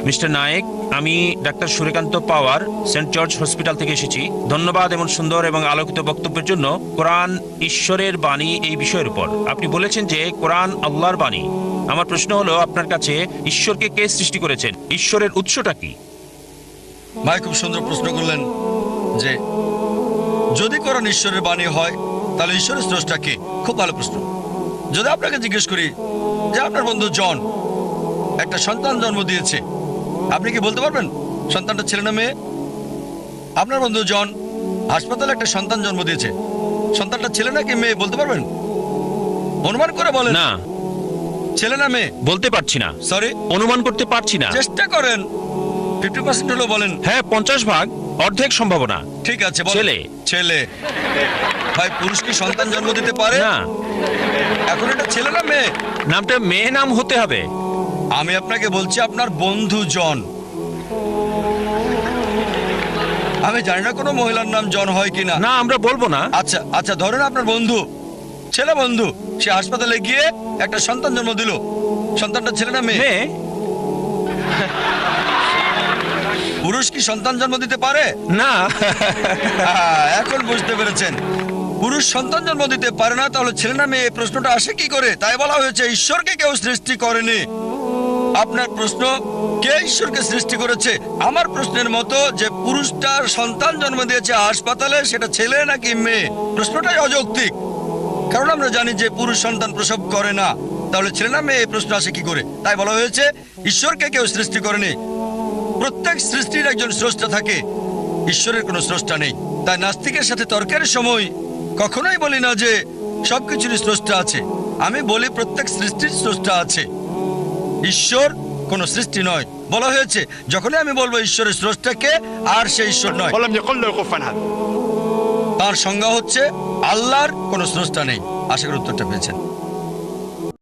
Mister Naik, আমি doctor Suryakanta পাওয়ার Saint George hospital থেকে এসেছি। ধন্যবাদ এমন সুন্দর এবং আলোকিত বক্তব্যের জন্য। কোরআন ঈশ্বরের বাণী এই বিষয়ের উপর আপনি বলেছেন যে কোরআন আল্লাহর বাণী। আমার প্রশ্ন হলো, আপনার কাছে ঈশ্বরকে কে সৃষ্টি করেছেন? ঈশ্বরের উৎসটা কি? ভাই খুব সুন্দর প্রশ্ন করলেন যে যদি কোরআন ঈশ্বরের বাণী হয় তাহলে ঈশ্বরের স্রষ্টা কে। খুব ভালো প্রশ্ন। যদি আপনাকে জিজ্ঞেস করি যে আপনার বন্ধু জন একটা সন্তান জন্ম দিয়েছে, আপনি কি বলতে পারবেন সন্তানটা ছেলে না মেয়ে? আপনার বন্ধু জন হাসপাতালে একটা সন্তান জন্ম দিয়েছে, সন্তানটা ছেলে নাকি মেয়ে বলতে পারবেন? অনুমান করে বলেন। না, ছেলে না মেয়ে বলতে পারছি না। সরি, অনুমান করতে পারছি না। চেষ্টা করেন। 50% হলো বলেন। হ্যাঁ, 50 ভাগ, অর্ধেক সম্ভাবনা। ঠিক আছে, বলেন। ছেলে। ছেলে। ভাই পুরুষ কি সন্তান জন্ম দিতে পারে? না, এখন এটা ছেলে না মেয়ে? নামটা মেয়ে নাম হতে হবে। আমি আপনাকে বলছি আপনার বন্ধু জন। আমি জানি না কোনো মহিলার নাম জন হয় কিনা। না, আমরা বলবো না। আচ্ছা আচ্ছা, ধরেন আপনার বন্ধু, ছেলে বন্ধু, সে হাসপাতালে গিয়ে একটা সন্তান জন্ম দিল। সন্তানটা ছেলে না মেয়ে? মেয়ে। পুরুষ কি সন্তান জন্ম দিতে পারে? না। এখন বুঝতে পেরেছেন, পুরুষ সন্তান জন্ম দিতে পারে না, তাহলে ছেলে না মেয়ে এই প্রশ্নটা আসে কি করে? তাই বলা হয়েছে ঈশ্বরকে কেউ সৃষ্টি করেনি। আপনার প্রশ্ন কে ঈশ্বরকে সৃষ্টি করেছে, আমার প্রশ্নের মতো যে পুরুষটার সন্তান জন্ম দিয়েছে হাসপাতালে সেটা ছেলে নাকি মেয়ে, প্রশ্নটাই অযৌক্তিক। কারণ আমরা জানি যে পুরুষ সন্তান প্রসব করে না, তাহলে ছেলে না মেয়ে এই প্রশ্ন আসে কি করে? তাই বলা হয়েছে ঈশ্বরকে কেউ সৃষ্টি করেনি। প্রত্যেক সৃষ্টির একজন স্রষ্টা থাকে, ঈশ্বরের কোনো স্রষ্টা নেই। তাই নাস্তিকের সাথে তর্কের সময় কখনোই বলি না যে সবকিছুরই স্রষ্টা আছে। আমি বলি প্রত্যেক সৃষ্টির স্রষ্টা আছে, ঈশ্বর কোনো সৃষ্টি নয়। বলা হয়েছে যখনই আমি বলবো ঈশ্বরের স্রষ্টাকে, আর সে ঈশ্বর নয়। ولم يقل له كفوا أحد. তার সংজ্ঞা হচ্ছে আল্লাহর কোনো স্রষ্টা নেই। আশা করি উত্তরটা পেয়েছেন।